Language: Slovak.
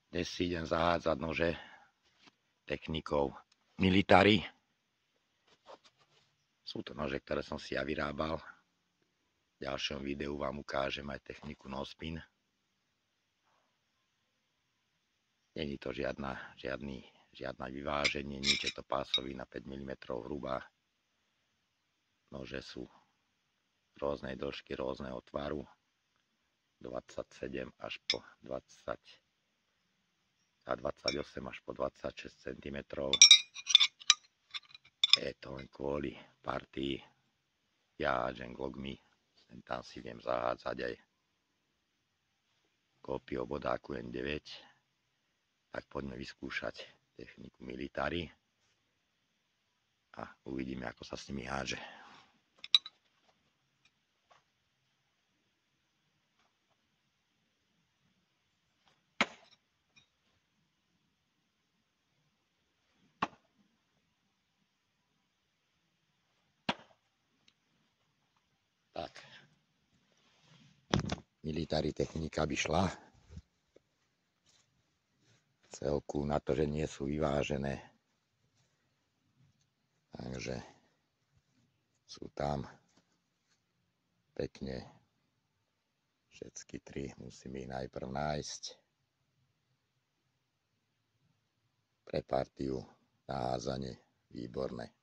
Dnes si idem zahádzať nože technikou Military. Sú to nože, ktoré som si ja vyrábal. V ďalšom videu vám ukážem aj techniku no spin. Není to žiadne vyváženie, nič, je to pásový na 5 mm hrubá. Nože sú rôznej dĺžky, rôzneho tvaru. 27 až po 20 a 28 až po 26 cm. Je to len kvôli partii. Ja hádžem Glockmi, tam si viem zahádzať aj kópiu bodáku N9. Tak poďme vyskúšať techniku Military a uvidíme, ako sa s nimi hádže. Tak, Military technika by šla. Celku na to, že nie sú vyvážené. Takže sú tam pekne všetky tri. Musím ich najprv nájsť. Pre partiu na hádzanie výborné.